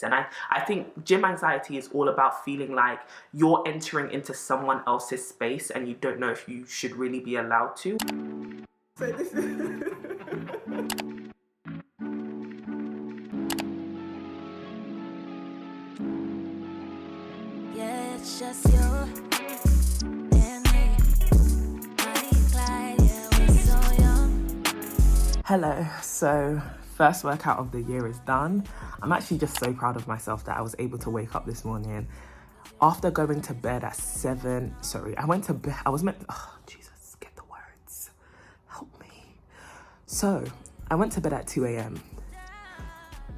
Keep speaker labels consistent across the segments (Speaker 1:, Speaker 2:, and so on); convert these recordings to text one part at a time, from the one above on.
Speaker 1: And I think gym anxiety is all about feeling like you're entering into someone else's space and you don't know if you should really be allowed to. So this is
Speaker 2: yeah, it's just you and me. Bonnie and Clyde, yeah, we're so young.
Speaker 1: Hello, so first workout of the year is done. I'm actually just so proud of myself that I was able to wake up this morning after going to bed at 7. I went to bed, Jesus, get the words, help me. So I went to bed at 2 a.m.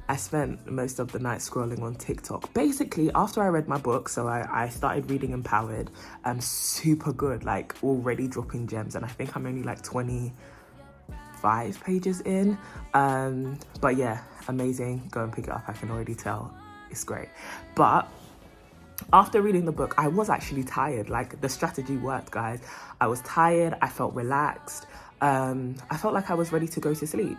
Speaker 1: I spent most of the night scrolling on TikTok. Basically, after I read my book, so I started reading Empowered. I'm super good, like already dropping gems, and I think I'm only like 25 pages in. But yeah, amazing. Go and pick it up. I can already tell it's great. But after reading the book, I was actually tired. Like, the strategy worked, guys. I was tired. I felt relaxed. I felt like I was ready to go to sleep.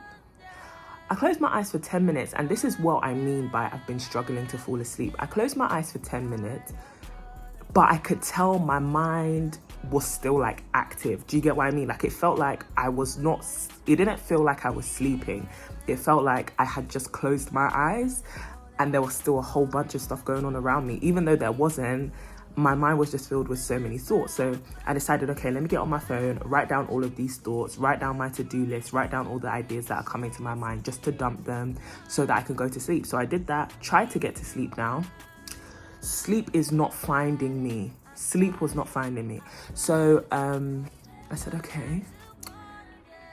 Speaker 1: I closed my eyes for 10 minutes, and this is what I mean by I've been struggling to fall asleep. I closed my eyes for 10 minutes, but I could tell my mind was still like active. Do you get what I mean? Like, it felt like it didn't feel like I was sleeping. It felt like I had just closed my eyes and there was still a whole bunch of stuff going on around me. Even though there wasn't, my mind was just filled with so many thoughts. So I decided, okay, let me get on my phone, write down all of these thoughts, write down my to-do list, write down all the ideas that are coming to my mind just to dump them so that I can go to sleep. So I did that, tried to get to sleep now. Sleep is not finding me. Sleep was not finding me. So I said, okay,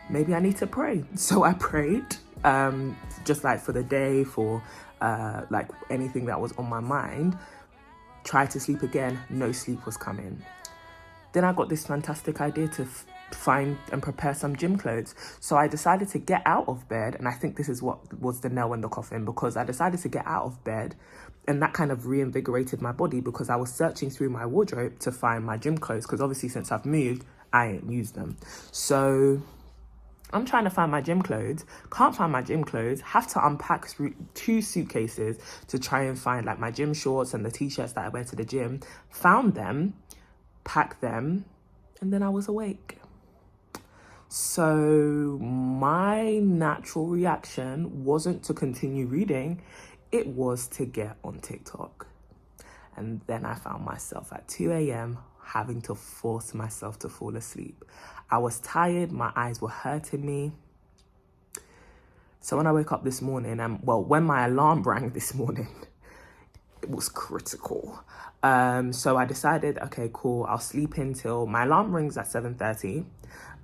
Speaker 1: maybe I need to pray. So I prayed, just like for the day, for like anything that was on my mind. Tried to sleep again, no sleep was coming. Then I got this fantastic idea to find and prepare some gym clothes. So I decided to get out of bed, and I think this is what was the nail in the coffin, because I decided to get out of bed, and that kind of reinvigorated my body, because I was searching through my wardrobe to find my gym clothes, because obviously since I've moved, I ain't used them. So I'm trying to find my gym clothes, can't find my gym clothes, have to unpack through 2 suitcases to try and find like my gym shorts and the t-shirts that I wear to the gym. Found them, packed them, and then I was awake. So my natural reaction wasn't to continue reading, it was to get on TikTok. And then I found myself at 2 a.m. having to force myself to fall asleep. I was tired, my eyes were hurting me. So when I woke up this morning, when my alarm rang this morning, it was critical. So I decided, okay, cool, I'll sleep until my alarm rings at 7:30.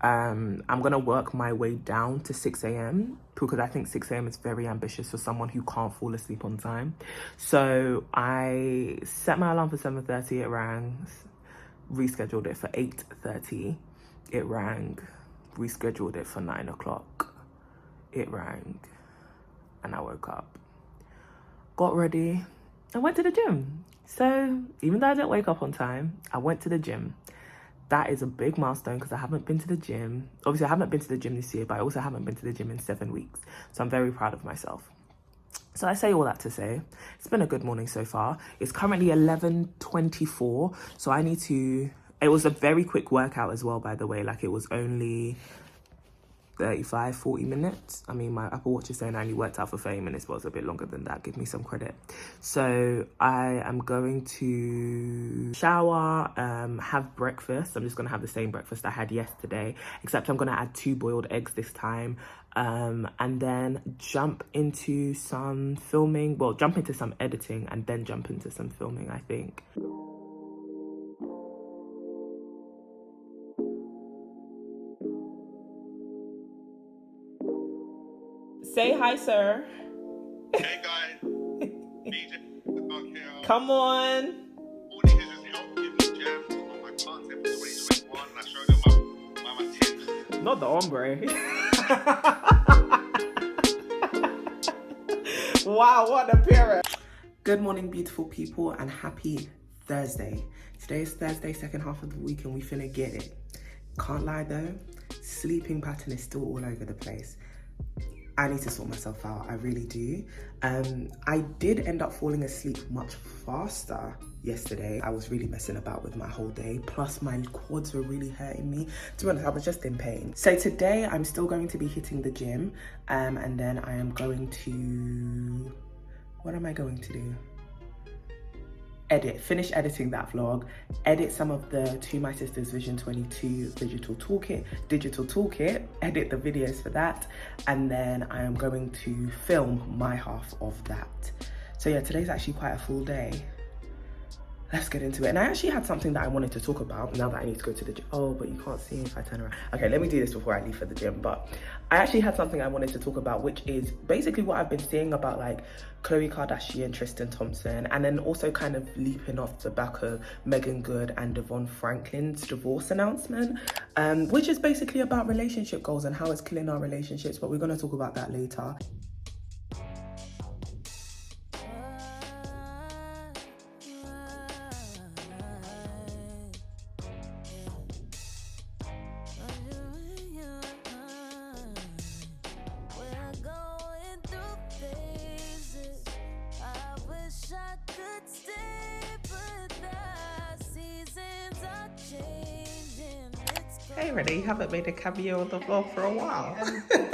Speaker 1: I'm gonna work my way down to 6 a.m. because I think 6 a.m. is very ambitious for someone who can't fall asleep on time. So I set my alarm for 7:30, it rang, rescheduled it for 8:30, it rang, rescheduled it for 9 o'clock, it rang, and I woke up, got ready, and went to the gym. So even though I didn't wake up on time, I went to the gym. That is a big milestone because I haven't been to the gym. Obviously, I haven't been to the gym this year, but I also haven't been to the gym in 7 weeks. So I'm very proud of myself. So I say all that to say, it's been a good morning so far. It's currently 11:24, so it was a very quick workout as well, by the way. Like, it was only 40 minutes. I mean, my Apple Watch is saying I only worked out for 30 minutes, but it was a bit longer than that. Give me some credit. So I am going to shower, have breakfast. I'm just going to have the same breakfast I had yesterday, except I'm going to add 2 boiled eggs this time. And then jump into some filming, jump into some editing, and then jump into some filming, I think. Say hi, sir.
Speaker 3: Hey guys, BJ,
Speaker 1: Come on.
Speaker 3: Courtney has just helped give me gems on my content for 2021, and I showed them my tips.
Speaker 1: Not the ombre. Wow, what a appearance. Good morning, beautiful people, and happy Thursday. Today is Thursday, second half of the week, and we finna get it. Can't lie though, sleeping pattern is still all over the place. I need to sort myself out, I really do. I did end up falling asleep much faster yesterday. I was really messing about with my whole day, plus my quads were really hurting me. To be honest, I was just in pain. So today I'm still going to be hitting the gym, and then I am going to, what am I going to do? Finish editing that vlog, edit some of the To My Sister's Vision 22 digital toolkit, edit the videos for that, and then I am going to film my half of that. So yeah, today's actually quite a full day. Let's get into it. And I actually had something that I wanted to talk about now that I need to go to the gym. Oh, but you can't see if I turn around. Okay, let me do this before I leave for the gym. But I actually had something I wanted to talk about, which is basically what I've been seeing about like Khloe Kardashian, Tristan Thompson, and then also kind of leaping off the back of Megan Good and Devon Franklin's divorce announcement, which is basically about relationship goals and how it's killing our relationships. But we're going to talk about that later. Hey Renee, you haven't made a cameo on the vlog for a while.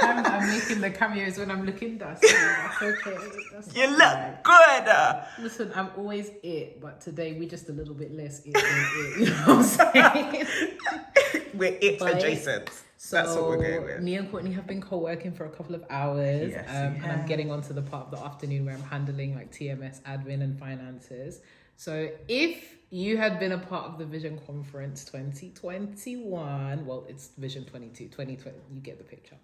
Speaker 4: I'm making the cameos when I'm looking dusty. That's okay. That's
Speaker 1: You
Speaker 4: fine.
Speaker 1: look good!
Speaker 4: Listen, I'm always it, but today we're just a little bit less it than it. You know what I'm saying?
Speaker 1: We're it
Speaker 4: But-
Speaker 1: adjacent.
Speaker 4: So
Speaker 1: That's what we're going with.
Speaker 4: me and Courtney have been co-working for a couple of hours,
Speaker 1: Yes,
Speaker 4: and
Speaker 1: we
Speaker 4: I'm
Speaker 1: have.
Speaker 4: getting onto the part of the afternoon where I'm handling like TMS admin and finances. So if you had been a part of the Vision Conference 2021, well, it's Vision 22, 2020, you get the picture.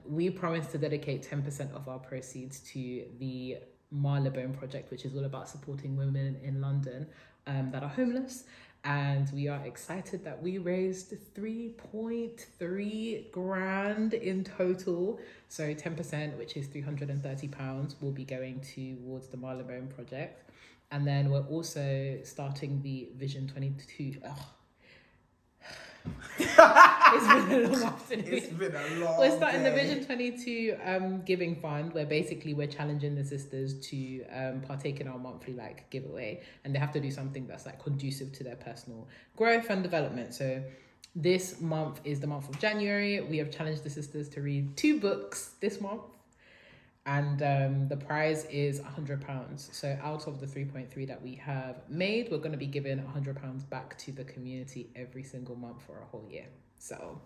Speaker 4: We promised to dedicate 10% of our proceeds to the Marylebone Project, which is all about supporting women in London that are homeless. And we are excited that we raised 3.3 grand in total. So 10%, which is £330, will be going towards the Marylebone Project. And then we're also starting the Vision 22. It's been a long afternoon.
Speaker 1: It's been a long
Speaker 4: We're starting the
Speaker 1: day.
Speaker 4: Vision 22 giving fund, where basically we're challenging the sisters to partake in our monthly like giveaway, and they have to do something that's like conducive to their personal growth and development. So this month is the month of January. We have challenged the sisters to read 2 books this month, and the prize is £100. So out of the 3.3 that we have made, we're going to be giving £100 back to the community every single month for a whole year. So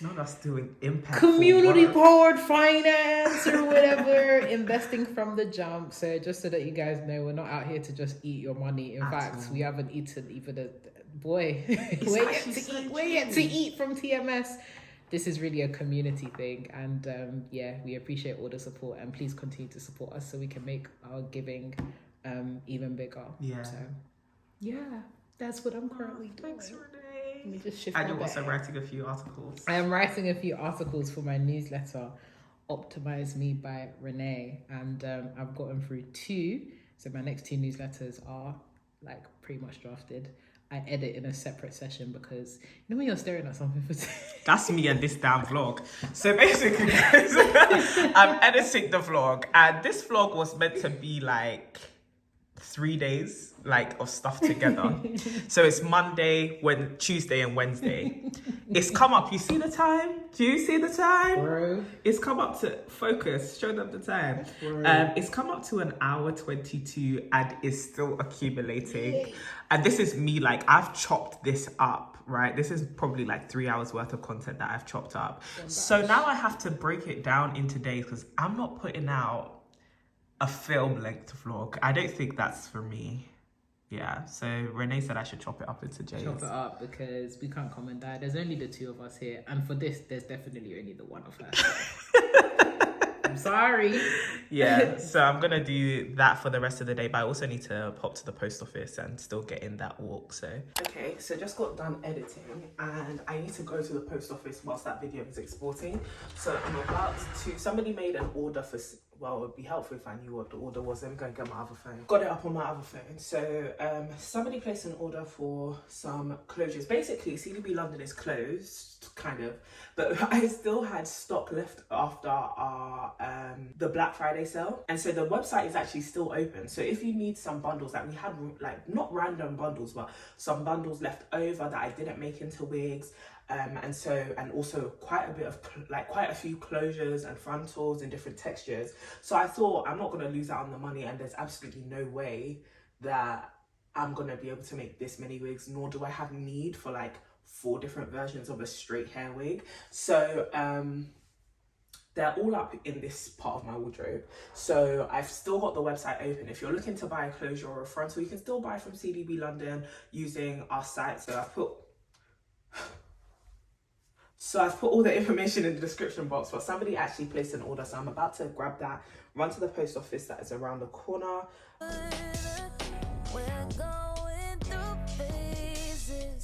Speaker 1: Not us doing impact.
Speaker 4: community powered finance or whatever, investing from the jump. So just so that you guys know, we're not out here to just eat your money. In
Speaker 1: At
Speaker 4: fact,
Speaker 1: all.
Speaker 4: we haven't eaten even we're yet to eat from TMS. This is really a community thing, and we appreciate all the support, and please continue to support us so we can make our giving even bigger.
Speaker 1: Yeah.
Speaker 4: So that's what I'm currently doing.
Speaker 1: Thanks, Renee.
Speaker 4: Let me just shift
Speaker 1: And
Speaker 4: my
Speaker 1: you're also
Speaker 4: bag.
Speaker 1: writing a few articles.
Speaker 4: I am writing a few articles for my newsletter, Optimize Me by Renee, and I've gotten through 2. So my next 2 newsletters are like pretty much drafted. I edit in a separate session because you know when you're staring at something for
Speaker 1: That's me and this damn vlog. So basically, guys, I'm editing the vlog, and this vlog was meant to be like 3 days like of stuff together. So it's Monday, Tuesday and Wednesday. It's come up. You see the time? Do you see the time?
Speaker 4: Bro.
Speaker 1: It's come up to focus. Show them the time. It's come up to 1 hour 22 and is still accumulating. And this is me, like I've chopped this up, right? This is probably like 3 hours worth of content that I've chopped up. So now I have to break it down into days because I'm not putting out a film length vlog. I don't think that's for me. Yeah, so Renee said I should chop it up into days.
Speaker 4: Chop it up because we can't come and die. There's only the 2 of us here, and for this, there's definitely only the 1 of us. I'm sorry.
Speaker 1: Yeah, so I'm gonna do that for the rest of the day, but I also need to pop to the post office and still get in that walk. So okay, so just got done editing, and I need to go to the post office whilst that video is exporting. So I'm about to. Somebody made an order for. well, it would be helpful if I knew what the order was. Let me go and get my other phone. Got it up on my other phone. So somebody placed an order for some closures. Basically, CDB London is closed, kind of, but I still had stock left after our the Black Friday sale. And so the website is actually still open. So if you need some bundles, like we had like not random bundles, but some bundles left over that I didn't make into wigs. And also quite a few closures and frontals in different textures. So I thought, I'm not going to lose out on the money, and there's absolutely no way that I'm going to be able to make this many wigs, nor do I have need for like 4 different versions of a straight hair wig. So they're all up in this part of my wardrobe. So I've still got the website open. If you're looking to buy a closure or a frontal, you can still buy from CDB London using our site. So I've put all the information in the description box, but somebody actually placed an order. So I'm about to grab that, run to the post office that is around the corner.
Speaker 2: We're going through phases.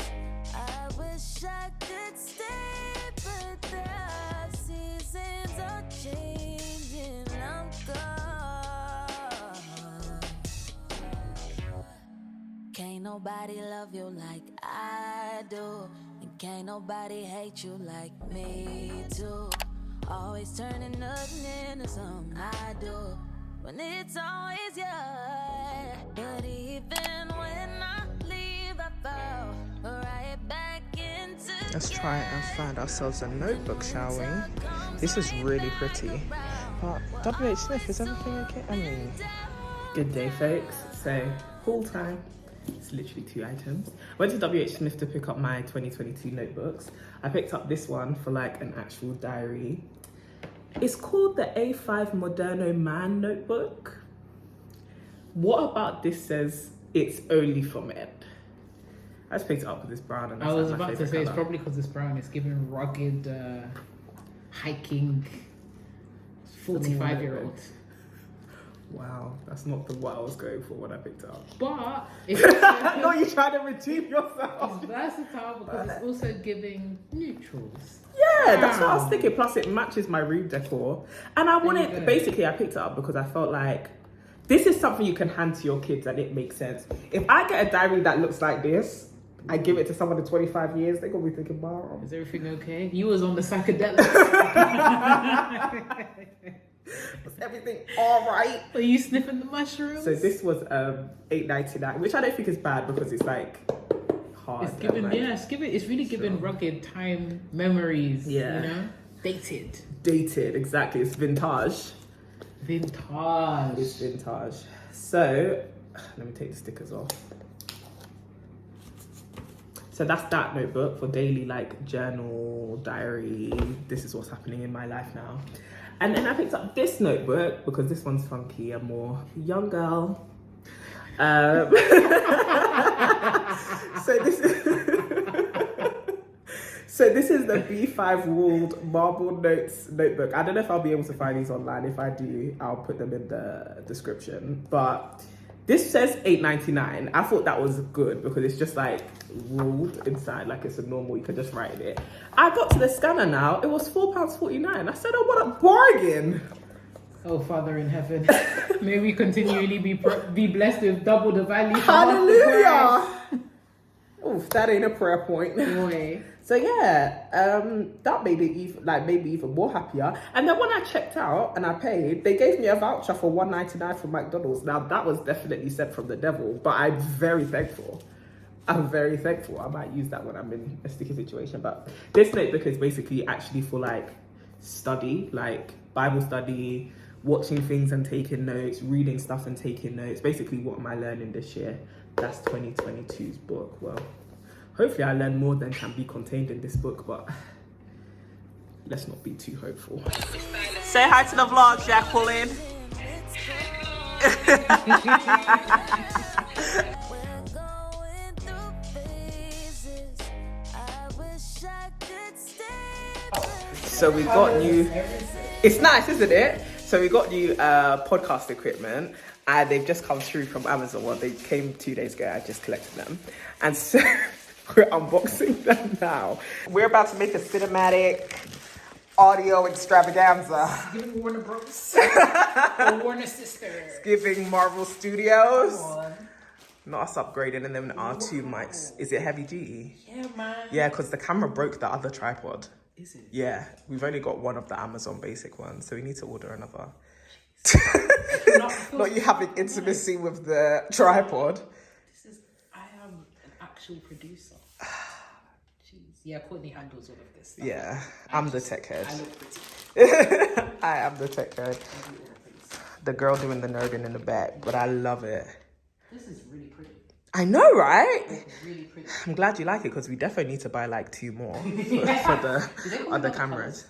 Speaker 2: I wish I could stay, but the seasons are changing. I'm gone. Can't nobody love you like I do. And can't nobody hate you like me too. Always turning nothing into something I do. When it's always you. But even when I leave, I fall right back into.
Speaker 1: Let's try and find ourselves a notebook, shall we? This is really pretty. But WH Smith, is everything okay? I mean, good day, folks. So, haul time. It's literally 2 items. Went to WH Smith to pick up my 2022 notebooks. I picked up this one for like an actual diary. It's called the A5 Moderno Man notebook. What about this says it's only for men? I just picked it up with this brown. And
Speaker 4: I was
Speaker 1: like my
Speaker 4: about to
Speaker 1: favourite
Speaker 4: say, it's
Speaker 1: colour.
Speaker 4: probably because it's brown. It's giving rugged, hiking, 45-year-old.
Speaker 1: Wow, that's not what I was going for when I picked it up.
Speaker 4: But it's
Speaker 1: No, you're trying to redeem yourself.
Speaker 4: It's versatile because it's also giving neutrals.
Speaker 1: Yeah, that's what I was thinking. Plus, it matches my room decor. And I wanted, basically, I picked it up because I felt like this is something you can hand to your kids and it makes sense. If I get a diary that looks like this, I give it to someone in 25 years, they're going to be thinking, Mom.
Speaker 4: Is everything okay? You was on the psychedelics.
Speaker 1: Was everything all right?
Speaker 4: Are you sniffing the mushrooms?
Speaker 1: So this was $8.99, which I don't think is bad because it's like hard.
Speaker 4: It's giving,
Speaker 1: like,
Speaker 4: it's really giving rugged time memories.
Speaker 1: Yeah.
Speaker 4: You know, dated,
Speaker 1: exactly. It's vintage. It's vintage. So let me take the stickers off. So that's that notebook for daily like journal, diary. This is what's happening in my life now. And then I picked up this notebook because this one's funky and more young girl. So this is the B5 ruled marble notes notebook. I don't know if I'll be able to find these online. If I do, I'll put them in the description. But this says $8.99. I thought that was good because it's just like ruled inside, like it's a normal, you can just write it. I got to the scanner now, it was £4.49. I said, oh, what a bargain.
Speaker 4: Oh, Father in heaven, may we continually be blessed with double the value.
Speaker 1: Hallelujah. Oof, that ain't a prayer point.
Speaker 4: Boy.
Speaker 1: So yeah, that made it made me even more happier. And then when I checked out and I paid, they gave me a voucher for $1.99 from McDonald's. Now that was definitely sent from the devil, but I'm very thankful. I might use that when I'm in a sticky situation. But this notebook is basically actually for like study, like Bible study, watching things and taking notes, reading stuff and taking notes. Basically, what am I learning this year? That's 2022's book. Well, hopefully I learn more than can be contained in this book, but let's not be too hopeful. Say hi to the vlog, Jacqueline. So we got new, it's nice, isn't it? So we got new podcast equipment and they've just come through from Amazon. Well, they came 2 days ago, I just collected them. And so we're unboxing them now. We're about to make a cinematic audio extravaganza.
Speaker 4: Giving Warner Bros. Or Warner Sisters.
Speaker 1: Giving Marvel Studios.
Speaker 4: Come on.
Speaker 1: Not us upgrading and then our 2 mics. Is it heavy duty?
Speaker 4: Yeah, man.
Speaker 1: Yeah, because the camera broke the other tripod.
Speaker 4: Is it?
Speaker 1: Yeah, we've only got one of the Amazon basic ones, so we need to order another. Not you having intimacy with the tripod.
Speaker 4: I am an actual producer. Jeez. Yeah, Courtney handles all of this stuff.
Speaker 1: Yeah, I'm the tech head.
Speaker 4: I look pretty.
Speaker 1: I am the tech head. The girl doing the nerding in the back, but I love it.
Speaker 4: This is really pretty.
Speaker 1: I know, right?
Speaker 4: This is really pretty.
Speaker 1: I'm glad you like it because we definitely need to buy like 2 more for the other cameras.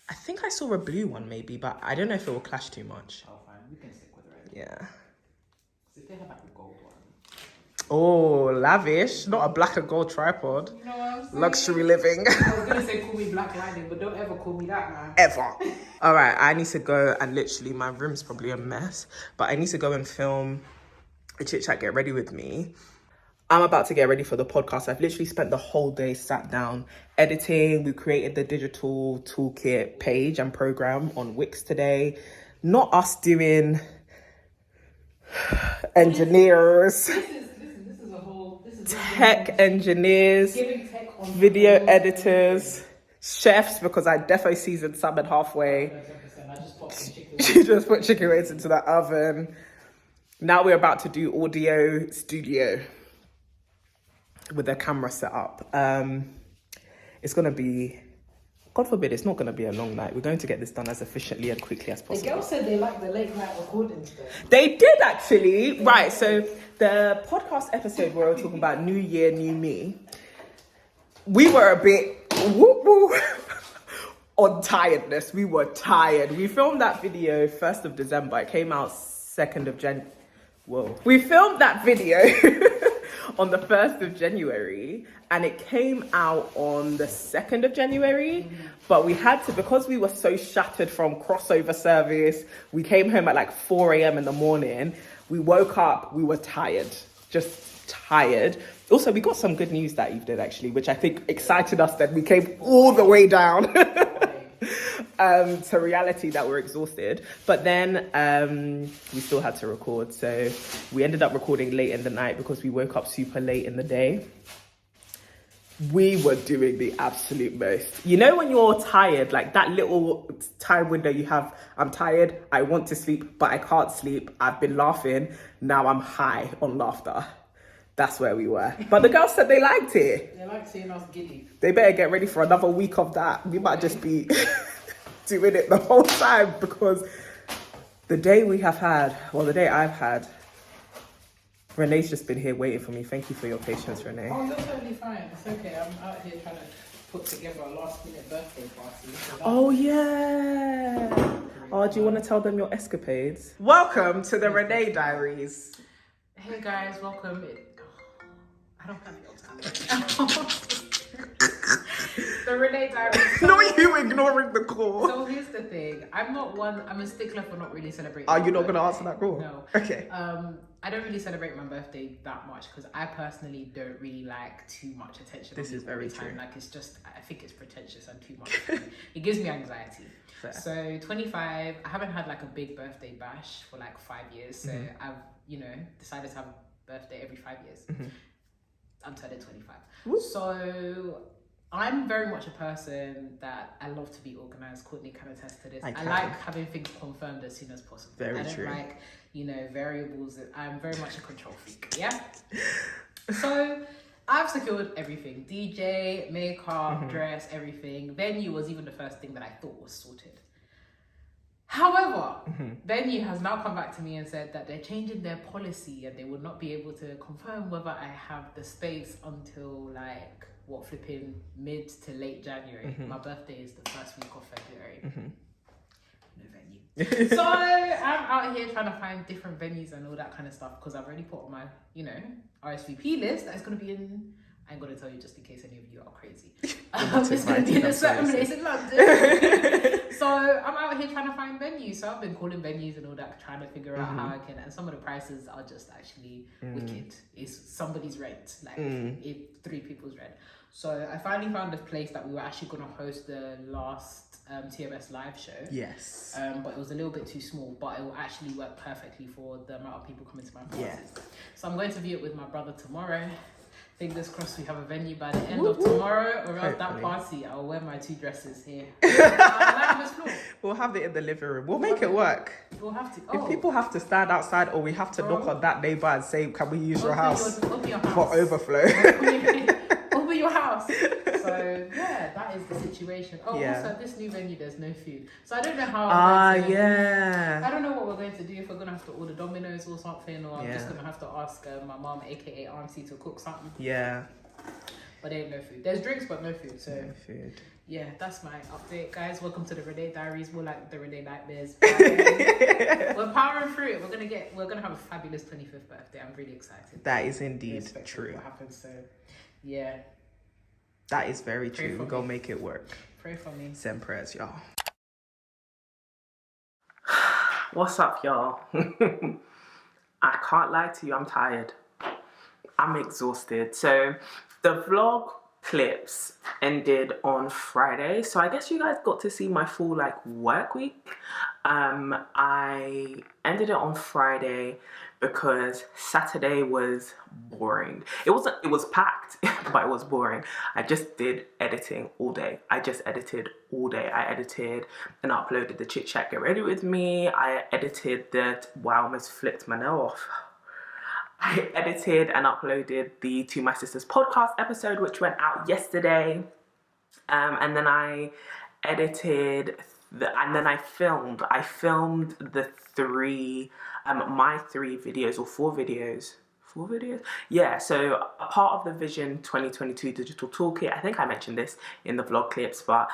Speaker 1: I think I saw a blue one maybe, but I don't know if it will clash too much.
Speaker 4: Oh, fine. We can stick with it.
Speaker 1: Yeah.
Speaker 4: If they have like a gold one.
Speaker 1: Oh, lavish. Not a black and gold tripod.
Speaker 4: You know what I'm saying?
Speaker 1: Luxury living.
Speaker 4: I was going to say call me Black Lightning, but don't ever call me that, man.
Speaker 1: Ever. All right, I need to go and literally, my room's probably a mess, but I need to go and film a chit chat, get ready with me. I'm about to get ready for the podcast. I've literally spent the whole day sat down editing. We created the digital toolkit page and program on Wix today. Not us doing engineers,
Speaker 4: This is a whole... This is
Speaker 1: tech engineers,
Speaker 4: giving tech on
Speaker 1: video editors, chefs, because I defo seasoned salmon halfway.
Speaker 4: 100%. I just popped some chicken.
Speaker 1: She just put chicken wings into the oven. Now we're about to do audio studio with the camera set up. It's going to be, God forbid, it's not going to be a long night. We're going to get this done as efficiently and quickly as
Speaker 4: The
Speaker 1: possible.
Speaker 4: girl said they like the late night recordings though.
Speaker 1: They did actually. Right, so the podcast episode where we're talking about New Year, New Me, we were a bit woo on tiredness. We were tired. We filmed that video 1st of December. It came out 2nd of January. Whoa. We filmed that video on the 1st of January and it came out on the 2nd of January. But we had to, because we were so shattered from crossover service, we came home at like 4 a.m. in the morning. We woke up, we were tired, just tired. Also, we got some good news that evening actually, which I think excited us that we came all the way down. To reality that we're exhausted, but then we still had to record, so we ended up recording late in the night because we woke up super late in the day. We were doing the absolute most. You know when you're tired, like that little time window you have, I'm tired, I want to sleep, but I can't sleep, I've been laughing, now I'm high on laughter. That's where we were. But the girls said they liked it.
Speaker 4: They like seeing us giddy.
Speaker 1: They better get ready for another week of that. We might just be doing it the whole time because the day we have had, well, the day I've had, Renee's just been here waiting for me. Thank you for your patience, Renee.
Speaker 4: Oh, you're totally fine. It's okay. I'm out here trying to put together a last minute birthday party. So
Speaker 1: Oh, yeah. Oh, do you want to tell them your escapades? Welcome to the Renee Diaries.
Speaker 4: Hey guys, welcome. I don't have your time. The Renee Diaries.
Speaker 1: Not you ignoring the call.
Speaker 4: So here's the thing. I'm a stickler for not really celebrating.
Speaker 1: Are you
Speaker 4: my
Speaker 1: not going to
Speaker 4: birthday.
Speaker 1: answer that call?
Speaker 4: No.
Speaker 1: Okay.
Speaker 4: I don't really celebrate my birthday that much because I personally don't really like too much attention.
Speaker 1: This is very true.
Speaker 4: Like it's just, I think it's pretentious and too much. It gives me anxiety.
Speaker 1: Fair.
Speaker 4: So 25, I haven't had like a big birthday bash for like 5 years. So I've, decided to have a birthday every 5 years. I'm turning 25.
Speaker 1: Woo.
Speaker 4: So I'm very much a person that I love to be organized. Courtney can attest to this. I
Speaker 1: can.
Speaker 4: like having things confirmed as soon as possible.
Speaker 1: Very
Speaker 4: I don't
Speaker 1: true.
Speaker 4: like, variables. I'm very much a control freak. Yeah. So I've secured everything: DJ, makeup, dress, everything. Venue was even the first thing that I thought was sorted. However, Venue has now come back to me and said that they're changing their policy and they will not be able to confirm whether I have the space until like flipping mid to late January. My birthday is the first week of February. No venue. So I'm out here trying to find different venues and all that kind of stuff because I've already put on my, RSVP list that it's going to be in, I ain't gonna tell you just in case any of you are crazy.
Speaker 1: not
Speaker 4: It's gonna be in a
Speaker 1: invited,
Speaker 4: certain
Speaker 1: I'm
Speaker 4: place in London. So I'm out here trying to find venues. So I've been calling venues and all that, trying to figure out how I can. And some of the prices are just actually wicked. It's somebody's rent, like if 3 people's rent. So I finally found a place that we were actually gonna host the last TMS live show.
Speaker 1: Yes.
Speaker 4: But it was a little bit too small, but it will actually work perfectly for the amount of people coming to my classes.
Speaker 1: Yeah.
Speaker 4: So I'm going to view it with my brother tomorrow. Fingers crossed we have a venue by the end of tomorrow. Around that party, I'll wear my 2 dresses here. On this floor.
Speaker 1: We'll have it in the living room. We'll make it work.
Speaker 4: We'll have to.
Speaker 1: If people have to stand outside or we have to knock on that neighbor and say, can we use your house
Speaker 4: Open your house.
Speaker 1: for overflow?
Speaker 4: Open your house. So yeah, that is the situation. Oh,
Speaker 1: Yeah.
Speaker 4: also this new venue, there's no food. So I don't know how.
Speaker 1: Yeah.
Speaker 4: I don't know what we're going to do, if we're gonna have to order Domino's or something, or I'm just gonna have to ask my mom, aka RMC, to cook something.
Speaker 1: Yeah.
Speaker 4: But there ain't no food. There's drinks, but no food. So
Speaker 1: No food.
Speaker 4: yeah, that's my update, guys. Welcome to the Renee Diaries. More like the Renee Nightmares. We're powering through it. We're gonna have a fabulous 25th birthday. I'm really excited.
Speaker 1: That is indeed
Speaker 4: Irrespective of
Speaker 1: true.
Speaker 4: what happens. So yeah,
Speaker 1: That is very
Speaker 4: Pray
Speaker 1: true.
Speaker 4: for
Speaker 1: We're going to
Speaker 4: me.
Speaker 1: make it work.
Speaker 4: pray for me.
Speaker 1: Send prayers, y'all. What's up, y'all? I can't lie to you, I'm tired. I'm exhausted. So the vlog clips ended on Friday. So I guess you guys got to see my full work week. I ended it on Friday because Saturday was boring. It was packed, but it was boring. I just did editing all day. I edited and uploaded the Chit Chat Get Ready With Me. I edited wow, I almost flipped my nail off. I edited and uploaded the To My Sister's podcast episode, which went out yesterday. And then I edited and then I filmed the 3 my 3 videos, or 4 videos. 4 videos? Yeah, so a part of the Vision 2022 Digital Toolkit, I think I mentioned this in the vlog clips, but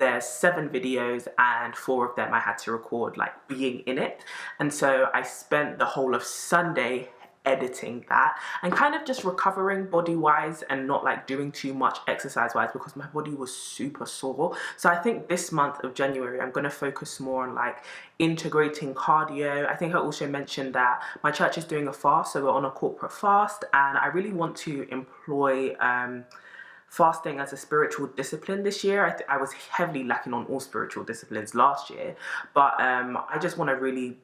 Speaker 1: there's 7 videos and 4 of them I had to record being in it. And so I spent the whole of Sunday editing that and kind of just recovering body wise and not doing too much exercise wise because my body was super sore. So I think this month of January I'm going to focus more on integrating cardio. I think I also mentioned that my church is doing a fast, so we're on a corporate fast, and I really want to employ fasting as a spiritual discipline this year. I was heavily lacking on all spiritual disciplines last year, but I just want to really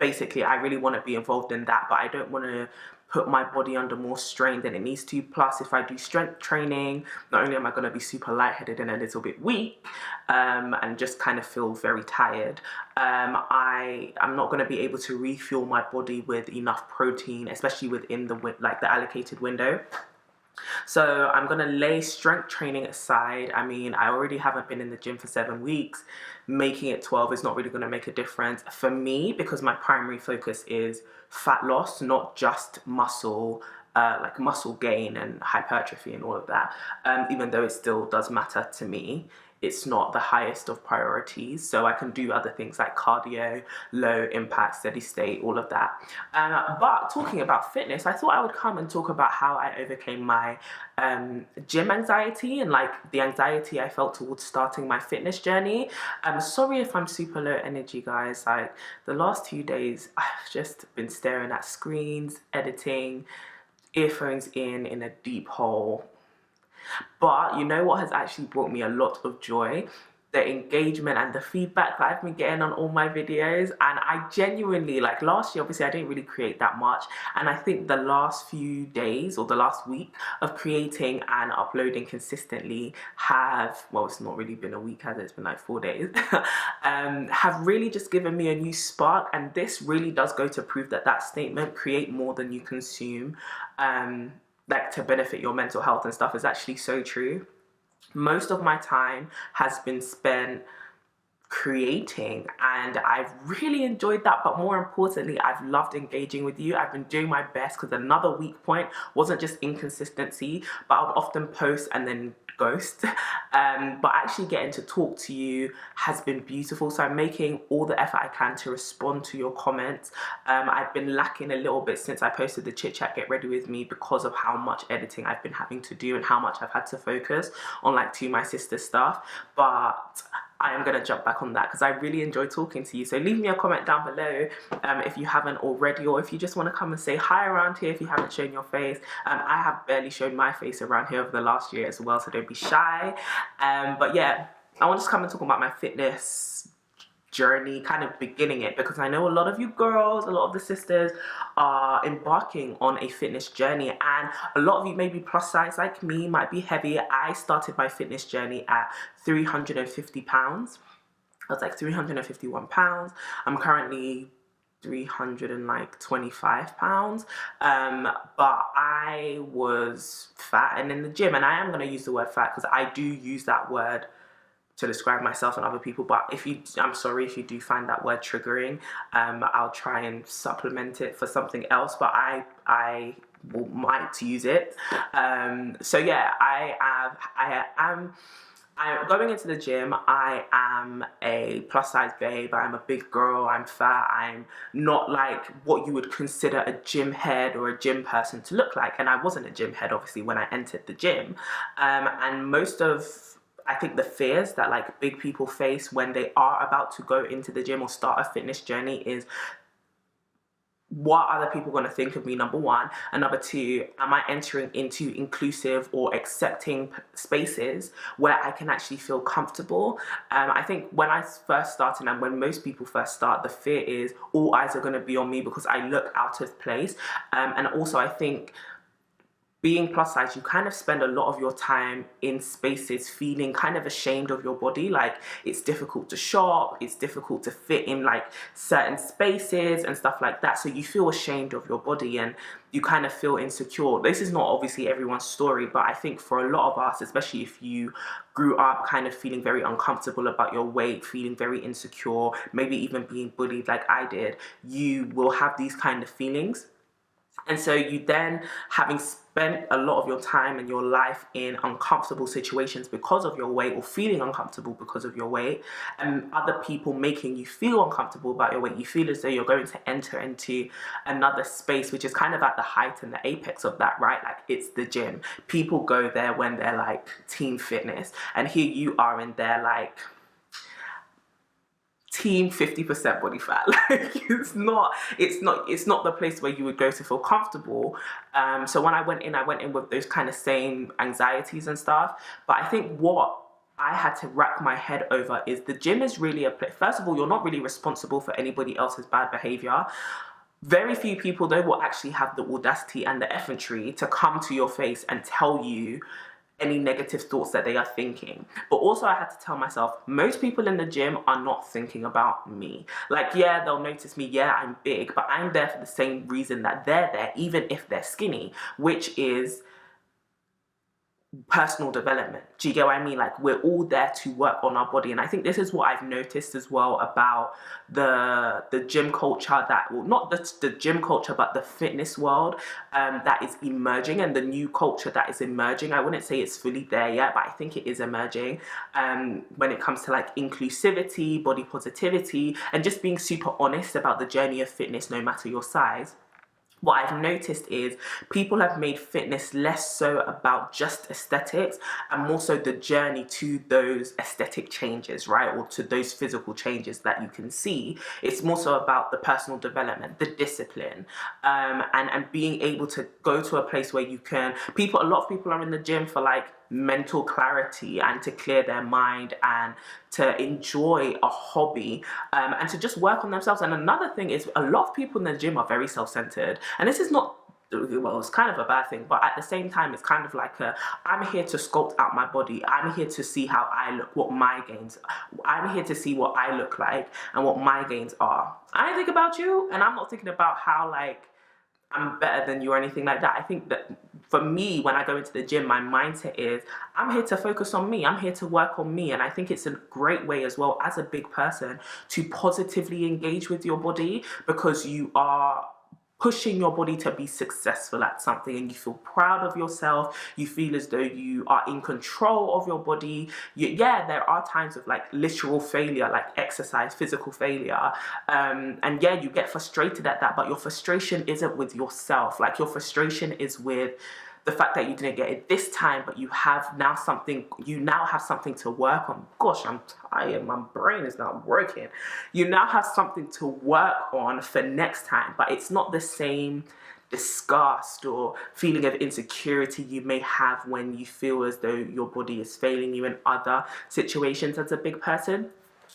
Speaker 1: basically I really want to be involved in that, but I don't want to put my body under more strain than it needs to. Plus, if I do strength training, not only am I going to be super lightheaded and a little bit weak and just kind of feel very tired, I'm not going to be able to refuel my body with enough protein, especially within the allocated window. So I'm going to lay strength training aside. I mean, I already haven't been in the gym for 7 weeks. Making it 12 is not really going to make a difference for me because my primary focus is fat loss, not just muscle, muscle gain and hypertrophy and all of that. Even though it still does matter to me, it's not the highest of priorities. So I can do other things like cardio, low impact, steady state, all of that. But talking about fitness, I thought I would come and talk about how I overcame my gym anxiety and the anxiety I felt towards starting my fitness journey. I'm sorry if I'm super low energy, guys. The last 2 days, I've just been staring at screens, editing, earphones in a deep hole. But you know what has actually brought me a lot of joy? The engagement and the feedback that I've been getting on all my videos. And I genuinely, last year, obviously I didn't really create that much. And I think the last few days or the last week of creating and uploading consistently it's not really been a week, has it? It's been 4 days, have really just given me a new spark. And this really does go to prove that statement, create more than you consume, to benefit your mental health and stuff, is actually so true. Most of my time has been spent creating, and I've really enjoyed that. But more importantly, I've loved engaging with you. I've been doing my best, because another weak point wasn't just inconsistency, but I would often post and then ghost. But actually getting to talk to you has been beautiful. So I'm making all the effort I can to respond to your comments. I've been lacking a little bit since I posted the chit chat get ready with me, because of how much editing I've been having to do and how much I've had to focus on like To My Sister stuff. But I am going to jump back on that, because I really enjoy talking to you. So leave me a comment down below if you haven't already, or if you just want to come and say hi around here if you haven't shown your face. I have barely shown my face around here over the last year as well, so don't be shy. But yeah, I want to come and talk about my fitness journey, kind of beginning it, because I know a lot of you girls, a lot of the sisters are embarking on a fitness journey, and a lot of you may be plus size like me, might be heavy. I started my fitness journey at 350 pounds. I was like 351 pounds. I'm currently 325 pounds, but I was fat and in the gym, and I am going to use the word fat because I do use that word to describe myself and other people. But if you, I'm sorry if you do find that word triggering. I'll try and supplement it for something else, but I might use it. So yeah, I'm going into the gym. I am a plus size babe. I'm a big girl. I'm fat. I'm not like what you would consider a gym head or a gym person to look like. And I wasn't a gym head, obviously, when I entered the gym. And most of, I think, the fears that like big people face when they are about to go into the gym or start a fitness journey is, what are other people going to think of me, number one, and number two, am I entering into inclusive or accepting spaces where I can actually feel comfortable? I think when I first started, and when most people first start, the fear is all eyes are going to be on me because I look out of place. And also I think being plus size, you kind of spend a lot of your time in spaces feeling kind of ashamed of your body. Like, it's difficult to shop, it's difficult to fit in like certain spaces and stuff like that. So you feel ashamed of your body and you kind of feel insecure. This is not obviously everyone's story, but I think for a lot of us, especially if you grew up kind of feeling very uncomfortable about your weight, feeling very insecure, maybe even being bullied like I did, you will have these kind of feelings. And so you then, having spent a lot of your time and your life in uncomfortable situations because of your weight, or feeling uncomfortable because of your weight, and other people making you feel uncomfortable about your weight, you feel as though you're going to enter into another space, which is kind of at the height and the apex of that, right? Like, it's the gym. People go there when they're like team fitness, and here you are in there like team 50% body fat. Like, it's not the place where you would go to feel comfortable. So when I went in with those kind of same anxieties and stuff. But I think what I had to wrap my head over is the gym is really a place. First of all, you're not really responsible for anybody else's bad behavior. Very few people though will actually have the audacity and the effrontery to come to your face and tell you any negative thoughts that they are thinking. But also I had to tell myself, most people in the gym are not thinking about me. Like, yeah, they'll notice me, yeah, I'm big, but I'm there for the same reason that they're there, even if they're skinny, which is personal development. Do you get what I mean? Like, we're all there to work on our body. And I think this is what I've noticed as well about the gym culture, that, well, not the gym culture, but the fitness world that is emerging, and the new culture that is emerging. I wouldn't say it's fully there yet, but I think it is emerging when it comes to like inclusivity, body positivity, and just being super honest about the journey of fitness, no matter your size. What I've noticed is people have made fitness less so about just aesthetics and more so the journey to those aesthetic changes, right? Or to those physical changes that you can see. It's more so about the personal development, the discipline, and being able to go to a place where you can, a lot of people are in the gym for like mental clarity and to clear their mind and to enjoy a hobby and to just work on themselves. And another thing is, a lot of people in the gym are very self-centered, and this is not, well, it's kind of a bad thing, but at the same time, it's kind of like I'm here to sculpt out my body. I'm here to see how I look, what my gains. I'm here to see what I look like and what my gains are. I don't think about you, and I'm not thinking about how like I'm better than you or anything like that. I think that for me, when I go into the gym, my mindset is I'm here to focus on me. I'm here to work on me. And I think it's a great way as well as a big person to positively engage with your body, because you are pushing your body to be successful at something, and you feel proud of yourself. You feel as though you are in control of your body. Yeah, there are times of like literal failure, like exercise, physical failure. And yeah, you get frustrated at that, but your frustration isn't with yourself. Like, your frustration is with the fact that you didn't get it this time, but you now have something to work on. Gosh, I'm tired. My brain is not working. You now have something to work on for next time, but it's not the same disgust or feeling of insecurity you may have when you feel as though your body is failing you in other situations as a big person.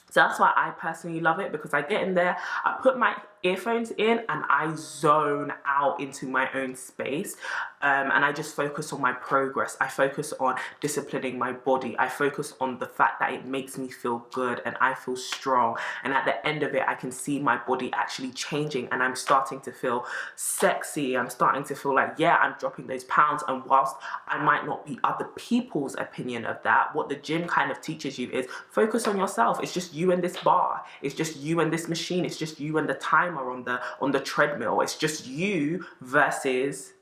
Speaker 1: So that's why I personally love it, because I get in there, I put my earphones in, and I zone out into my own space, and I just focus on my progress. I focus on disciplining my body. I focus on the fact that it makes me feel good and I feel strong, and at the end of it I can see my body actually changing, and I'm starting to feel sexy. I'm starting to feel like, yeah, I'm dropping those pounds. And whilst I might not be other people's opinion of that, what the gym kind of teaches you is focus on yourself. It's just you and this bar. It's just you and this machine. It's just you and the timer on the treadmill. It's just you versus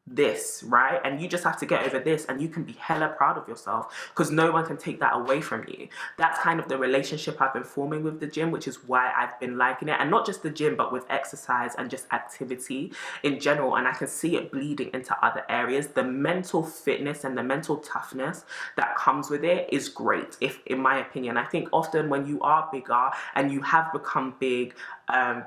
Speaker 1: this, right? And you just have to get over this, and you can be hella proud of yourself, because no one can take that away from you. That's kind of the relationship I've been forming with the gym, which is why I've been liking it. And not just the gym, but with exercise and just activity in general. And I can see it bleeding into other areas. The mental fitness and the mental toughness that comes with it is great, if in my opinion. I think often when you are bigger and you have become big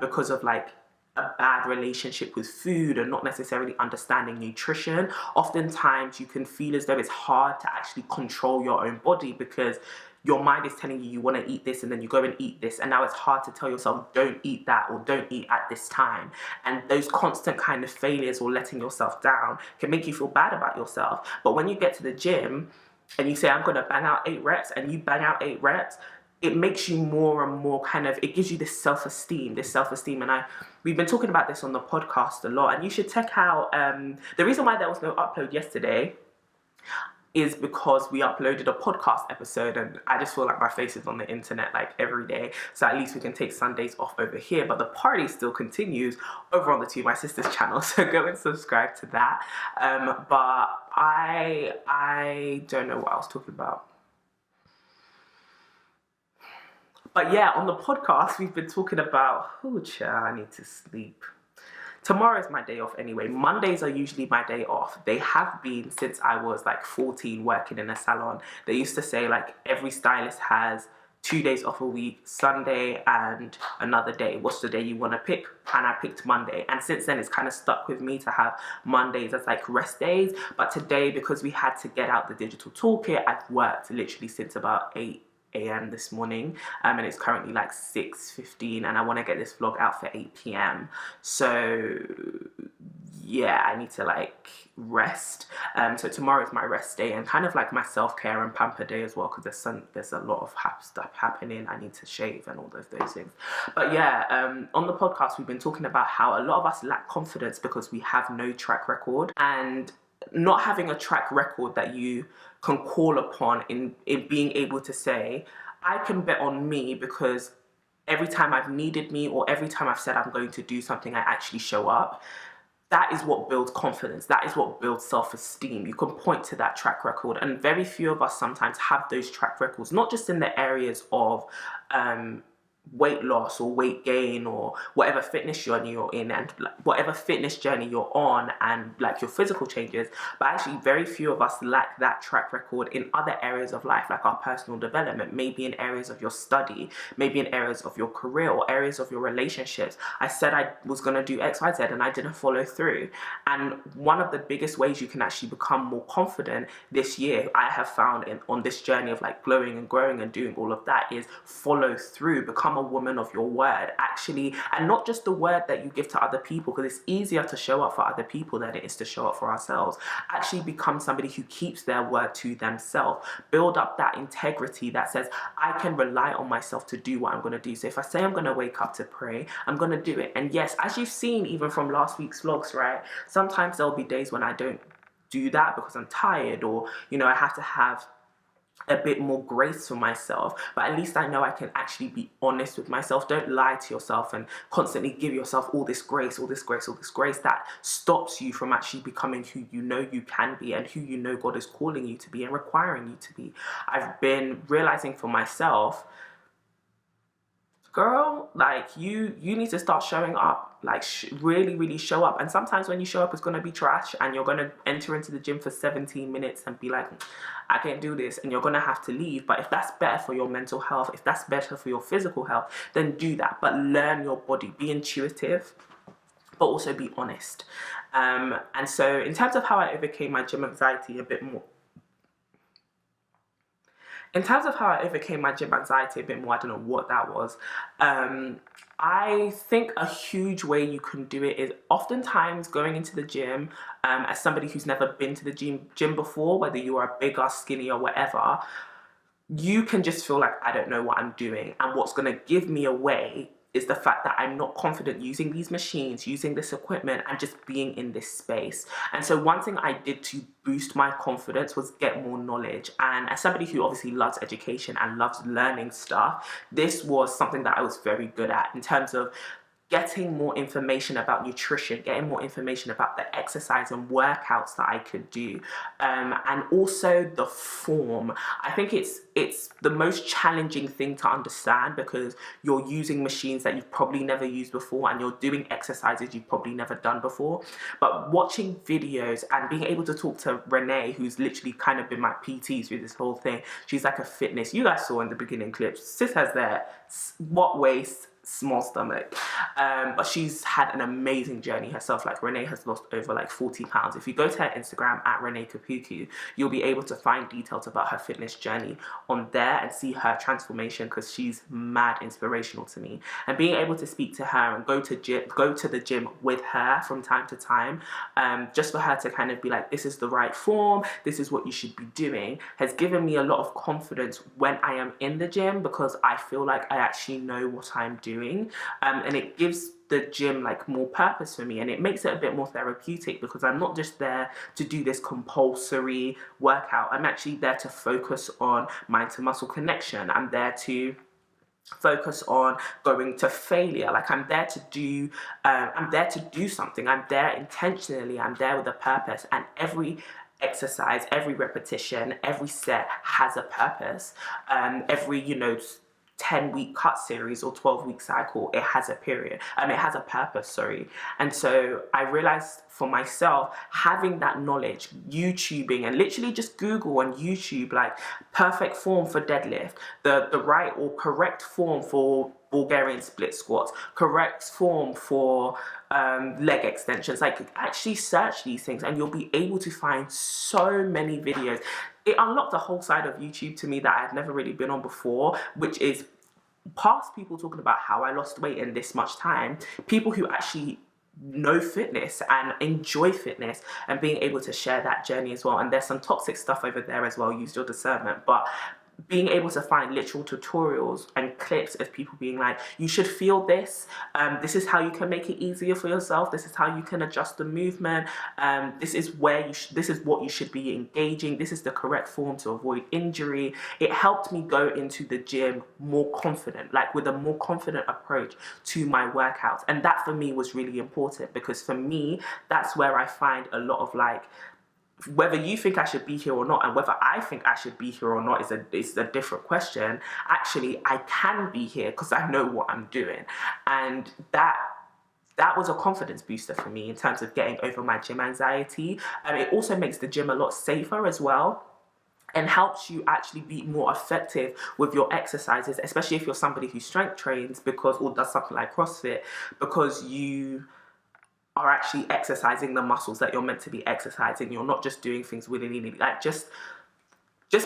Speaker 1: because of like a bad relationship with food and not necessarily understanding nutrition, oftentimes you can feel as though it's hard to actually control your own body, because your mind is telling you want to eat this, and then you go and eat this, and now it's hard to tell yourself don't eat that or don't eat at this time. And those constant kind of failures or letting yourself down can make you feel bad about yourself. But when you get to the gym and you say I'm going to bang out 8 reps, and you bang out 8 reps, it makes you more and more it gives you this self-esteem. And we've been talking about this on the podcast a lot, and you should check out, the reason why there was no upload yesterday is because we uploaded a podcast episode, and I just feel like my face is on the internet like every day, so at least we can take Sundays off over here, but the party still continues over on the To My Sisters channel, so go and subscribe to that. But I don't know what I was talking about. But yeah, on the podcast, we've been talking about, I need to sleep. Tomorrow's my day off anyway. Mondays are usually my day off. They have been since I was like 14 working in a salon. They used to say like every stylist has 2 days off a week, Sunday and another day. What's the day you want to pick? And I picked Monday. And since then, it's kind of stuck with me to have Mondays as like rest days. But today, because we had to get out the digital toolkit, I've worked literally since about 8 a.m. this morning, and it's currently like 6:15, and I want to get this vlog out for 8 p.m. so yeah, I need to like rest. So tomorrow is my rest day and kind of like my self-care and pamper day as well, because there's a lot of stuff happening. I need to shave and all those things. But yeah, on the podcast we've been talking about how a lot of us lack confidence because we have no track record, and not having a track record that you can call upon in being able to say, I can bet on me, because every time I've needed me or every time I've said I'm going to do something, I actually show up. That is what builds confidence. That is what builds self-esteem. You can point to that track record, and very few of us sometimes have those track records, not just in the areas of weight loss or weight gain or whatever fitness journey you're in, and whatever fitness journey you're on, and like your physical changes, but actually very few of us lack that track record in other areas of life, like our personal development, maybe in areas of your study, maybe in areas of your career or areas of your relationships. I said I was going to do XYZ and I didn't follow through. And one of the biggest ways you can actually become more confident this year, I have found on this journey of like glowing and growing and doing all of that, is follow through. Become a woman of your word, actually, and not just the word that you give to other people, because it's easier to show up for other people than it is to show up for ourselves. Actually become somebody who keeps their word to themselves. Build up that integrity that says, I can rely on myself to do what I'm going to do. So if I say I'm going to wake up to pray, I'm going to do it. And yes, as you've seen even from last week's vlogs, right, sometimes there'll be days when I don't do that because I'm tired, or, you know, I have to have a bit more grace for myself. But at least I know I can actually be honest with myself. Don't lie to yourself and constantly give yourself all this grace, all this grace, all this grace that stops you from actually becoming who you know you can be and who you know God is calling you to be and requiring you to be. I've been realizing for myself, girl, like you need to start showing up, like really, really show up. And sometimes when you show up, it's going to be trash, and you're going to enter into the gym for 17 minutes and be like, I can't do this, and you're going to have to leave. But if that's better for your mental health, if that's better for your physical health, then do that. But learn your body, be intuitive, but also be honest. And so in terms of how I overcame my gym anxiety a bit more, I don't know what that was. I think a huge way you can do it is oftentimes going into the gym, as somebody who's never been to the gym before, whether you are big or skinny or whatever, you can just feel like, I don't know what I'm doing. And what's going to give me away is the fact that I'm not confident using these machines, using this equipment, and just being in this space. And so one thing I did to boost my confidence was get more knowledge. And as somebody who obviously loves education and loves learning stuff, this was something that I was very good at in terms of getting more information about nutrition, getting more information about the exercise and workouts that I could do, and also the form. I think it's the most challenging thing to understand because you're using machines that you've probably never used before, and you're doing exercises you've probably never done before. But watching videos and being able to talk to Renee, who's literally kind of been my PT through this whole thing, she's like a fitness, you guys saw in the beginning clips, sis has what waist, small stomach, but she's had an amazing journey herself. Like, Renee has lost over like 40 pounds. If you go to her Instagram at Renee Kapuku, you'll be able to find details about her fitness journey on there and see her transformation, because she's mad inspirational to me. And being able to speak to her and go to the gym with her from time to time, just for her to kind of be like, this is the right form, this is what you should be doing, has given me a lot of confidence when I am in the gym, because I feel like I actually know what I'm doing. And it gives the gym like more purpose for me, and it makes it a bit more therapeutic, because I'm not just there to do this compulsory workout. I'm actually there to focus on mind to muscle connection. I'm there to focus on going to failure. Like, I'm there to do something. I'm there intentionally. I'm there with a purpose, and every exercise, every repetition, every set has a purpose. Every 10-week cut series or 12-week cycle, it has a period, it has a purpose, sorry. And so I realized for myself, having that knowledge, YouTubing, and literally just Google on YouTube, like, perfect form for deadlift, the right or correct form for Bulgarian split squats, correct form for leg extensions. Like, actually search these things and you'll be able to find so many videos. It unlocked a whole side of YouTube to me that I had never really been on before, which is past people talking about how I lost weight in this much time, people who actually know fitness and enjoy fitness, and being able to share that journey as well. And there's some toxic stuff over there as well, use your discernment, but being able to find literal tutorials and clips of people being like, you should feel this, this is how you can make it easier for yourself, this is how you can adjust the movement, this is what you should be engaging, this is the correct form to avoid injury. It helped me go into the gym more confident, like with a more confident approach to my workouts. And that for me was really important, because for me, that's where I find a lot of, like, whether you think I should be here or not, and whether I think I should be here or not is a different question. Actually, I can be here because I know what I'm doing. And that was a confidence booster for me in terms of getting over my gym anxiety. And it also makes the gym a lot safer as well, and helps you actually be more effective with your exercises, especially if you're somebody who strength trains or does something like CrossFit, because you are actually exercising the muscles that you're meant to be exercising. You're not just doing things willy-nilly. Like, just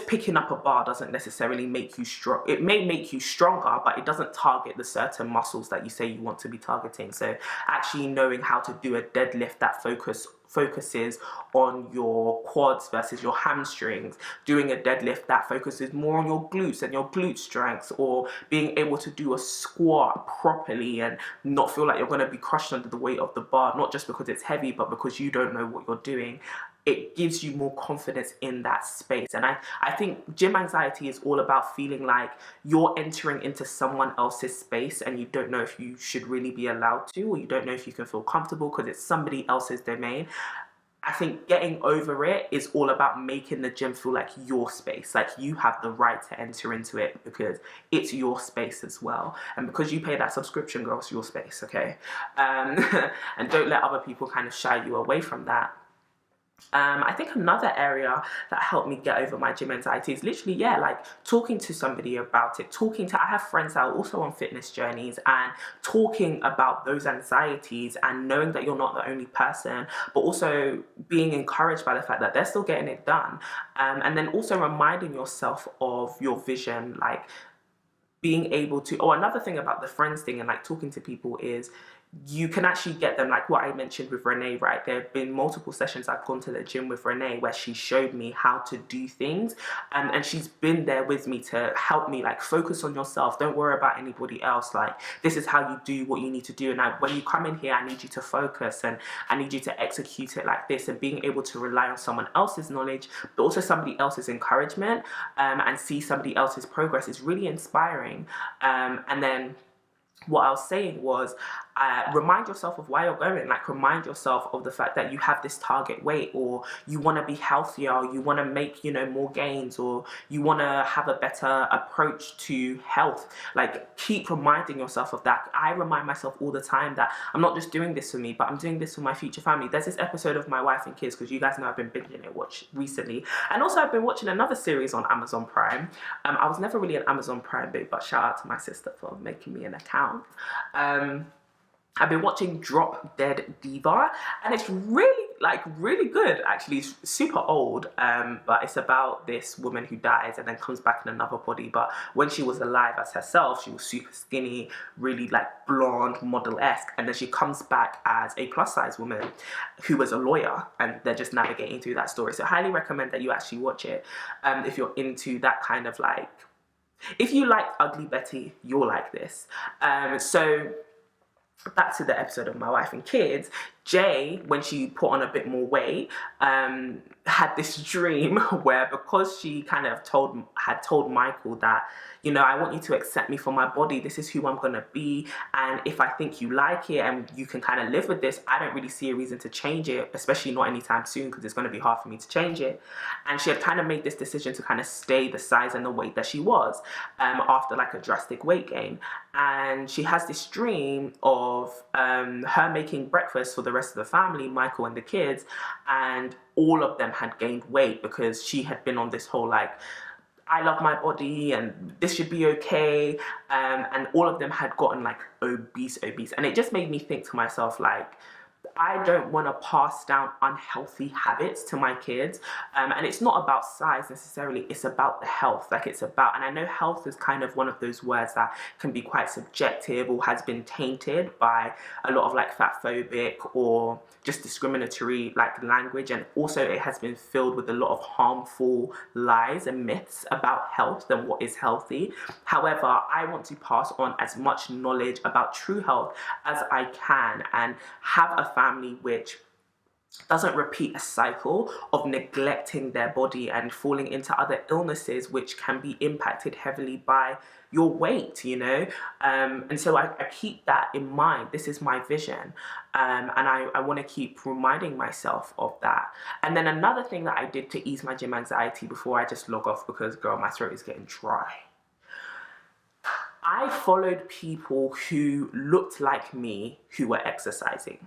Speaker 1: picking up a bar doesn't necessarily make you strong. It may make you stronger, but it doesn't target the certain muscles that you say you want to be targeting. So actually knowing how to do a deadlift that focuses on your quads versus your hamstrings, doing a deadlift that focuses more on your glutes and your glute strengths, or being able to do a squat properly and not feel like you're going to be crushed under the weight of the bar, not just because it's heavy, but because you don't know what you're doing. it gives you more confidence in that space. And I think gym anxiety is all about feeling like you're entering into someone else's space and you don't know if you should really be allowed to, or you don't know if you can feel comfortable because it's somebody else's domain. I think getting over it is all about making the gym feel like your space, like you have the right to enter into it because it's your space as well. And because you pay that subscription, girl, it's your space, okay? And don't let other people kind of shy you away from that. I think another area that helped me get over my gym anxiety is literally, like talking to somebody about it. I have friends that are also on fitness journeys, and talking about those anxieties and knowing that you're not the only person, but also being encouraged by the fact that they're still getting it done. And then also reminding yourself of your vision, like being able to, another thing about the friends thing and like talking to people is you can actually get them, like what I mentioned with Renee, right? There have been multiple sessions I've gone to the gym with Renee where she showed me how to do things, and she's been there with me to help me, like, focus on yourself, don't worry about anybody else, like this is how you do what you need to do, and when you come in here I need you to focus and I need you to execute it like this. And being able to rely on someone else's knowledge but also somebody else's encouragement, and see somebody else's progress is really inspiring. And then what I was saying was, remind yourself of why you're going. Like, remind yourself of the fact that you have this target weight, or you want to be healthier, or you want to make, more gains, or you want to have a better approach to health. Like, keep reminding yourself of that. I remind myself all the time that I'm not just doing this for me, but I'm doing this for my future family. There's this episode of My Wife and Kids, because you guys know I've been binging it recently. And also I've been watching another series on Amazon Prime. I was never really an Amazon Prime babe, but shout out to my sister for making me an account. I've been watching Drop Dead Diva, and it's really good. Actually, it's super old, but it's about this woman who dies and then comes back in another body. But when she was alive as herself, she was super skinny, really like blonde, model-esque, and then she comes back as a plus-size woman who was a lawyer, and they're just navigating through that story. So I highly recommend that you actually watch it if you're into that kind of like. If you like Ugly Betty, you'll like this. So back to the episode of My Wife and Kids, Jay, when she put on a bit more weight, had this dream where, because she kind of had told Michael that, I want you to accept me for my body, this is who I'm going to be, and if I think you like it and you can kind of live with this, I don't really see a reason to change it, especially not anytime soon, because it's going to be hard for me to change it. And she had kind of made this decision to kind of stay the size and the weight that she was, after like a drastic weight gain. And she has this dream of her making breakfast for the rest of the family, Michael and the kids, and all of them had gained weight because she had been on this whole like, I love my body and this should be okay, and all of them had gotten like obese, and it just made me think to myself, like, I don't want to pass down unhealthy habits to my kids, and it's not about size necessarily, it's about the health. Like, it's about, and I know health is kind of one of those words that can be quite subjective or has been tainted by a lot of like fat phobic or just discriminatory like language, and also it has been filled with a lot of harmful lies and myths about health and what is healthy. However, I want to pass on as much knowledge about true health as I can, and have a family which doesn't repeat a cycle of neglecting their body and falling into other illnesses which can be impacted heavily by your weight, and so I keep that in mind. This is my vision, and I want to keep reminding myself of that. And then another thing that I did to ease my gym anxiety before I just log off, because girl, my throat is getting dry, I followed people who looked like me who were exercising.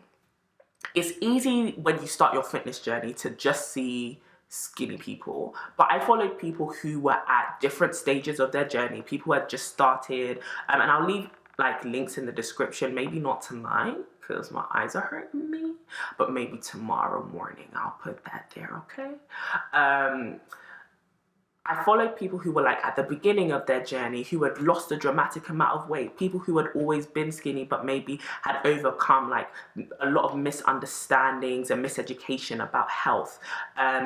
Speaker 1: It's easy when you start your fitness journey to just see skinny people, but I followed people who were at different stages of their journey, people who had just started, and I'll leave like links in the description, maybe not tonight because my eyes are hurting me, but maybe tomorrow morning I'll put that there, okay? I followed people who were like at the beginning of their journey, who had lost a dramatic amount of weight, people who had always been skinny but maybe had overcome like a lot of misunderstandings and miseducation about health,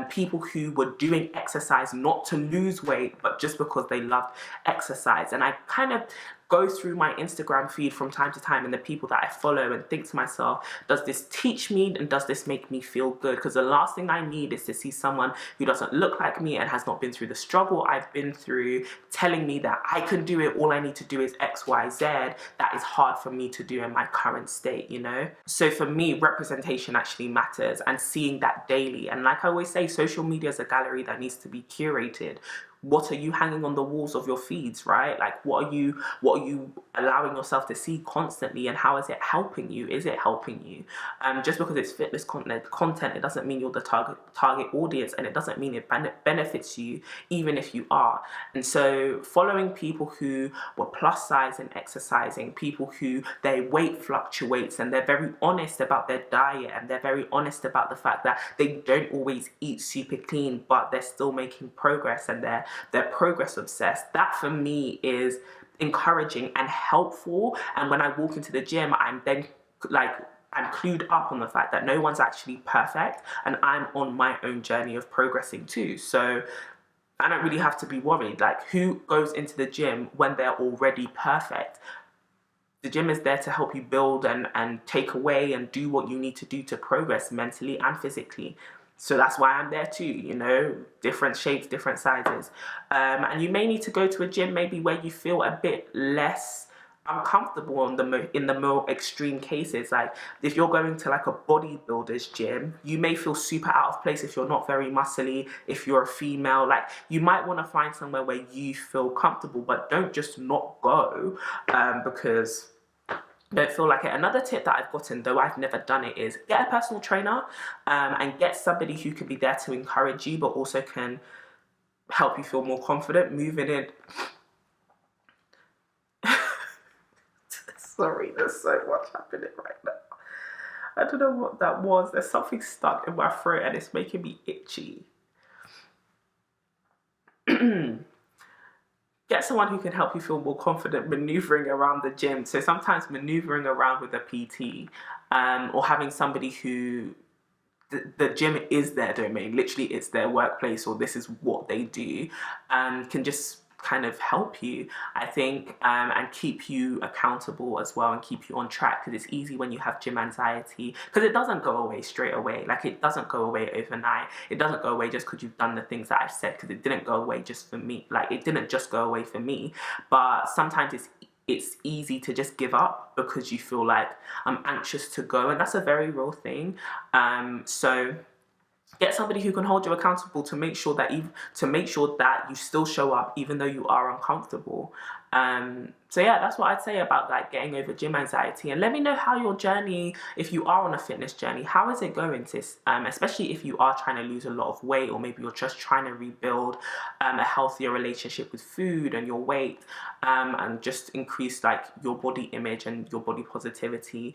Speaker 1: people who were doing exercise not to lose weight but just because they loved exercise. And I kind of go through my Instagram feed from time to time and the people that I follow and think to myself, does this teach me and does this make me feel good? Because the last thing I need is to see someone who doesn't look like me and has not been through the struggle I've been through telling me that I can do it, all I need to do is X, Y, Z. That is hard for me to do in my current state, you know? So for me, representation actually matters, and seeing that daily. And like I always say, social media is a gallery that needs to be curated. What are you hanging on the walls of your feeds, right? Like, what are you allowing yourself to see constantly, and how is it helping you? Is it helping you? Just because it's fitness content, it doesn't mean you're the target audience, and it doesn't mean it benefits you, even if you are. And so following people who were plus size and exercising, people who their weight fluctuates and they're very honest about their diet, and they're very honest about the fact that they don't always eat super clean, but they're still making progress, and they're progress obsessed. That for me is encouraging and helpful. And when I walk into the gym, I'm then like, I'm clued up on the fact that no one's actually perfect, and I'm on my own journey of progressing too. So I don't really have to be worried. Like, who goes into the gym when they're already perfect? The gym is there to help you build and take away and do what you need to do to progress mentally and physically. So that's why I'm there too, you know, different shapes, different sizes. And you may need to go to a gym maybe where you feel a bit less uncomfortable in the more extreme cases. Like, if you're going to like a bodybuilder's gym, you may feel super out of place if you're not very muscly, if you're a female. Like, you might want to find somewhere where you feel comfortable, but don't just not go because don't feel like it. Another tip that I've gotten, though I've never done it, is get a personal trainer and get somebody who can be there to encourage you, but also can help you feel more confident moving in. Sorry, there's so much happening right now. I don't know what that was. There's something stuck in my throat and it's making me itchy. Get someone who can help you feel more confident maneuvering around the gym. So sometimes maneuvering around with a PT or having somebody who the gym is their domain, literally it's their workplace, or this is what they do, can just kind of help you, I think, and keep you accountable as well, and keep you on track, because it's easy when you have gym anxiety, because it doesn't go away straight away. Like, it doesn't go away overnight. It doesn't go away just because you've done the things that I've said, because it didn't go away just for me. Like, it didn't just go away for me, but sometimes it's easy to just give up because you feel like, I'm anxious to go, and that's a very real thing. So get somebody who can hold you accountable to make sure that you still show up even though you are uncomfortable. So yeah, that's what I'd say about like getting over gym anxiety. And let me know how your journey, if you are on a fitness journey, how is it going, sis? Especially if you are trying to lose a lot of weight, or maybe you're just trying to rebuild a healthier relationship with food and your weight, and just increase like your body image and your body positivity.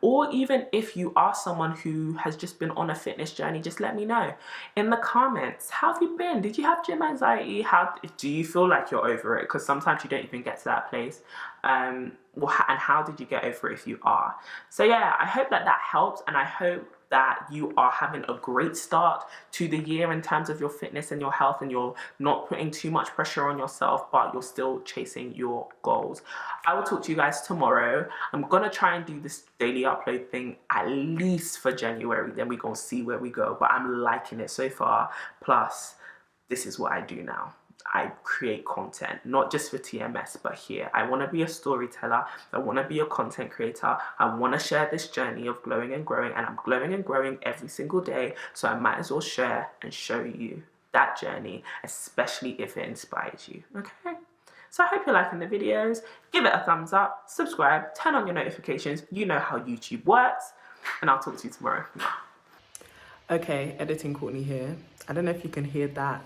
Speaker 1: Or even if you are someone who has just been on a fitness journey, just let me know in the comments. How have you been? Did you have gym anxiety? How do you feel like you're over it? Because sometimes you don't even get to that place. And how did you get over it if you are? So yeah, I hope that helps, and I hope that you are having a great start to the year in terms of your fitness and your health, and you're not putting too much pressure on yourself, but you're still chasing your goals. I will talk to you guys tomorrow. I'm gonna try and do this daily upload thing at least for January, then we're gonna see where we go, but I'm liking it so far. Plus, this is what I do now. I create content, not just for TMS, but here. I want to be a storyteller. I want to be a content creator. I want to share this journey of glowing and growing, and I'm glowing and growing every single day. So I might as well share and show you that journey, especially if it inspires you. Okay? So I hope you're liking the videos. Give it a thumbs up, subscribe, turn on your notifications. You know how YouTube works, and I'll talk to you tomorrow. Okay, editing Courtney here. I don't know if you can hear that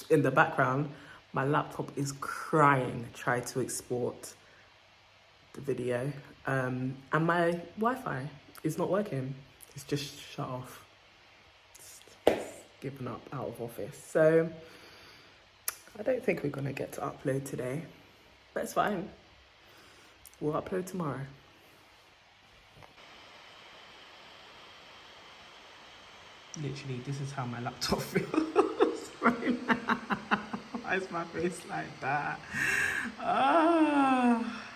Speaker 1: in the background. My laptop is crying, trying to export the video, and my Wi-Fi is not working. It's just shut off. It's given up out of office. So I don't think we're gonna get to upload today, but it's fine. We'll upload tomorrow. Literally, this is how my laptop feels right now. Why is my face like that? Ah.